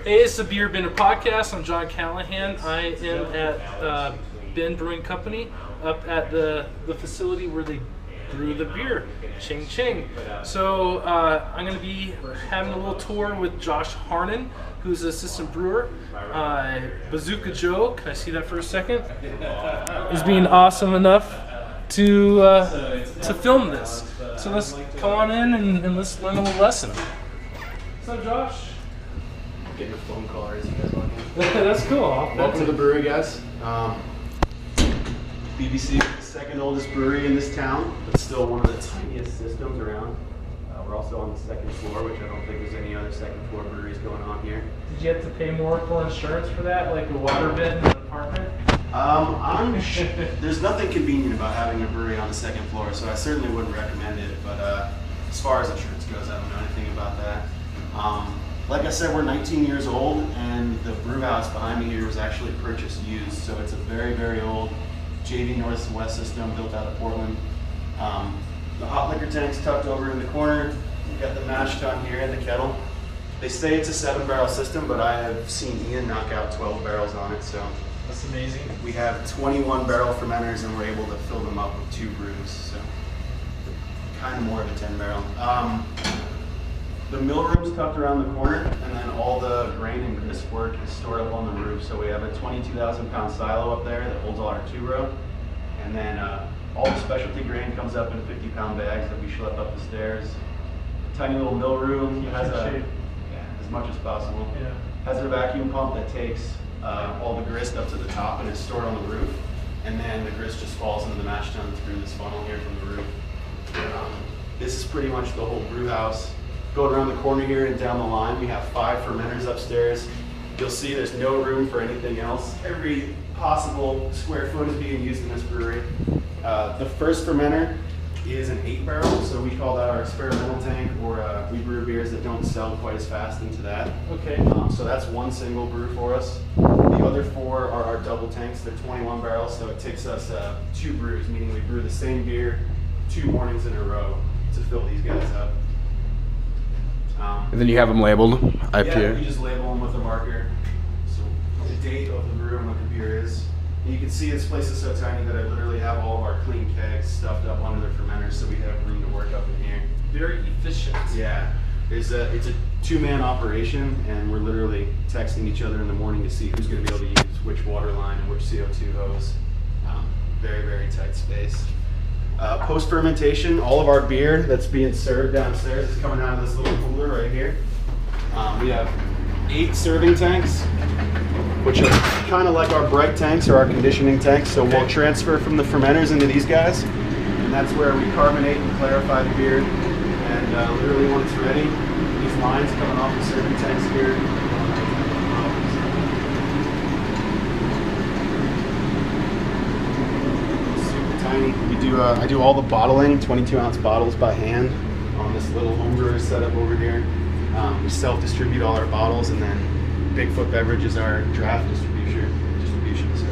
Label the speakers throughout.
Speaker 1: Hey, it's the Beer Bender podcast. I'm John Callahan. I am at Bend Brewing Company up at the facility where they brew the beer. Ching ching. So I'm going to be having a little tour with Josh Harnan, who's the assistant brewer. Bazooka Joe, can I see that for a second? Is being awesome enough to film this. So let's come on in and let's learn a little lesson. What's up, Josh?
Speaker 2: Getting a phone call as you guys want to.
Speaker 1: That's cool.
Speaker 2: Welcome to the brewery, guys. BBC is the second oldest brewery in this town, but still one of the tiniest systems around. We're also on the second floor, which I don't think there's any other second floor breweries going on here.
Speaker 1: Did you have to pay more for insurance for that, like a water bed in an apartment?
Speaker 2: There's nothing convenient about having a brewery on the second floor, so I certainly wouldn't recommend it. But as far as insurance goes, I don't know anything about that. Like I said, we're 19 years old, and the brew house behind me here was actually purchased used, so it's a very, very old JV North and West system built out of Portland. The hot liquor tank's tucked over in the corner. We've got the mash tun here in the kettle. They say it's a 7-barrel system, but I have seen Ian knock out 12 barrels on it, so.
Speaker 1: That's amazing.
Speaker 2: We have 21 barrel fermenters, and we're able to fill them up with 2 brews, so kind of more of a 10-barrel. The mill room's tucked around the corner, and then all the grain and grist work is stored up on the roof. So we have a 22,000-pound silo up there that holds all our 2-row, and then all the specialty grain comes up in 50-pound bags that we schlep up the stairs. Tiny little mill room has as much as possible.
Speaker 1: Yeah.
Speaker 2: Has a vacuum pump that takes all the grist up to the top and is stored on the roof, and then the grist just falls into the mash tun through this funnel here from the roof. This is pretty much the whole brew house. Going around the corner here and down the line, we have 5 fermenters upstairs. You'll see there's no room for anything else. Every possible square foot is being used in this brewery. The first fermenter is an 8-barrel, so we call that our experimental tank, or we brew beers that don't sell quite as fast into that.
Speaker 1: Okay.
Speaker 2: So that's one single brew for us. The other 4 are our double tanks. They're 21 barrels, so it takes us 2 brews, meaning we brew the same beer 2 mornings in a row to fill these guys up.
Speaker 3: And then you have them labeled, IPA?
Speaker 2: Yeah, we just label them with a marker. So the date of the brew and what the beer is. And you can see this place is so tiny that I literally have all of our clean kegs stuffed up under the fermenters, so we have room to work up in here.
Speaker 1: Very efficient.
Speaker 2: Yeah, it's a 2-man operation, and we're literally texting each other in the morning to see who's going to be able to use which water line and which CO2 hose. Very, very tight space. Post-fermentation, all of our beer that's being served downstairs is coming out of this little cooler right here. We have 8 serving tanks, which are kind of like our bright tanks or our conditioning tanks. So we'll transfer from the fermenters into these guys, and that's where we carbonate and clarify the beer. And literally when it's ready, these lines coming off the serving tanks here. I do all the bottling, 22-ounce bottles by hand on this little home brewer setup over here. We self-distribute all our bottles, and then Bigfoot Beverage is our draft distribution. So.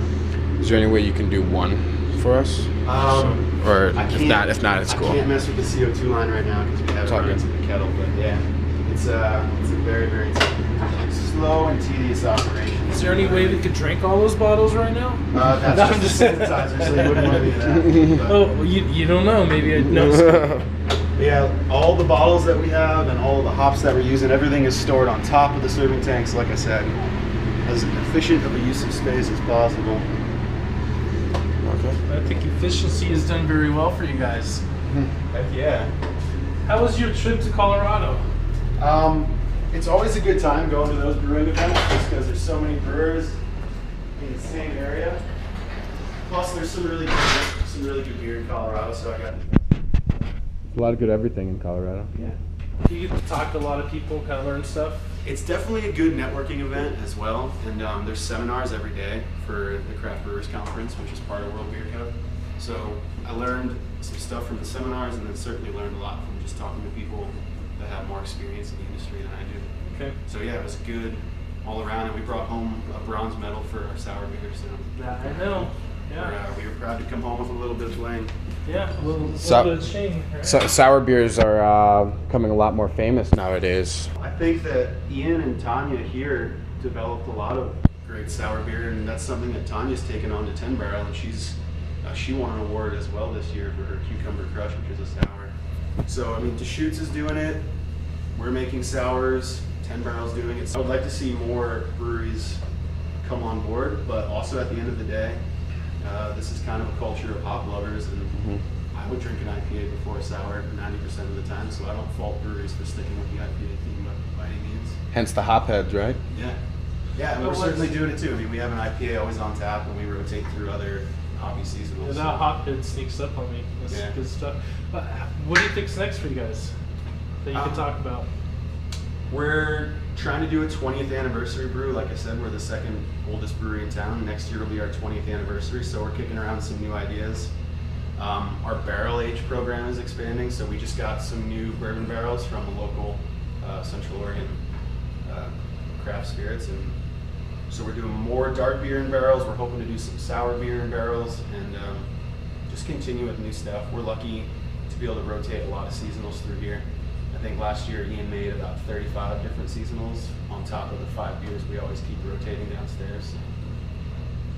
Speaker 3: Is there any way you can do one for us? Or if not, it's cool.
Speaker 2: I can't mess with the CO2 line right now because we have it running to the kettle. But yeah, it's a very, very slow and tedious operation.
Speaker 1: Is there any way we could drink all those bottles right now?
Speaker 2: That's just a synthesizer, so you wouldn't want to do that.
Speaker 1: Oh, you don't know. Maybe I know.
Speaker 2: Yeah, all the bottles that we have and all the hops that we're using, everything is stored on top of the serving tanks, like I said, as efficient of a use of space as possible.
Speaker 3: Okay.
Speaker 1: I think efficiency is done very well for you guys.
Speaker 2: Heck yeah.
Speaker 1: How was your trip to Colorado?
Speaker 2: It's always a good time going to those brewing events just because there's so many brewers in the same area. Plus, there's some really good beer in Colorado, so I got
Speaker 3: A lot of good everything in Colorado.
Speaker 2: Yeah.
Speaker 1: You get to talk to a lot of people, kind of learn stuff.
Speaker 2: It's definitely a good networking event as well, and there's seminars every day for the Craft Brewers Conference, which is part of World Beer Cup. So I learned some stuff from the seminars, and then certainly learned a lot from just talking to people that have more experience in the industry than I do.
Speaker 1: Okay.
Speaker 2: So yeah, it was good all around, and we brought home a bronze medal for our sour beer. So
Speaker 1: Yeah, I know. Yeah.
Speaker 2: we were proud to come home with a little bit of bling.
Speaker 1: Yeah, a little bit of shame. Right?
Speaker 3: Sour beers are becoming a lot more famous nowadays.
Speaker 2: I think that Ian and Tanya here developed a lot of great sour beer, and that's something that Tanya's taken on to 10 Barrel, and she won an award as well this year for her Cucumber Crush, which is a sour. So I mean, Deschutes is doing it. We're making sours. 10 Barrel's doing it. So I would like to see more breweries come on board, but also at the end of the day, this is kind of a culture of hop lovers, and I would drink an IPA before a sour 90% of the time, so I don't fault breweries for sticking with the IPA theme by any means.
Speaker 3: Hence the hop heads, right?
Speaker 2: Yeah. Yeah, and we're certainly doing it too. I mean, we have an IPA always on tap, and we rotate through other hoppy seasonals.
Speaker 1: Yeah, that hophead sneaks up on me. That's good stuff. What do you think's next for you guys that you can talk about?
Speaker 2: We're trying to do a 20th anniversary brew. Like I said, we're the second oldest brewery in town. Next year will be our 20th anniversary, so we're kicking around some new ideas. Our barrel age program is expanding, so we just got some new bourbon barrels from a local Central Oregon craft spirits, and so we're doing more dark beer in barrels. We're hoping to do some sour beer in barrels, and just continue with new stuff. We're lucky to be able to rotate a lot of seasonals through here. I think last year Ian made about 35 different seasonals on top of the 5 beers we always keep rotating downstairs. So,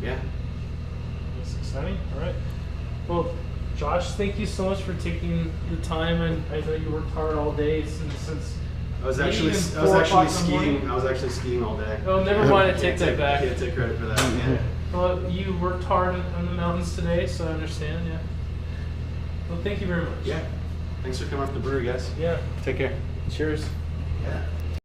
Speaker 2: yeah.
Speaker 1: That's exciting. All right. Well, Josh, thank you so much for taking the time, and I know you worked hard all day since
Speaker 2: I was actually skiing. I was actually skiing all day.
Speaker 1: Oh, never mind. I take that back.
Speaker 2: I can't take credit for that. Yeah.
Speaker 1: Well, you worked hard on the mountains today, so I understand. Yeah. Well, thank you very much.
Speaker 2: Yeah. Thanks for coming up to the brewery, guys.
Speaker 1: Yeah.
Speaker 2: Take care.
Speaker 1: Cheers.
Speaker 2: Yeah.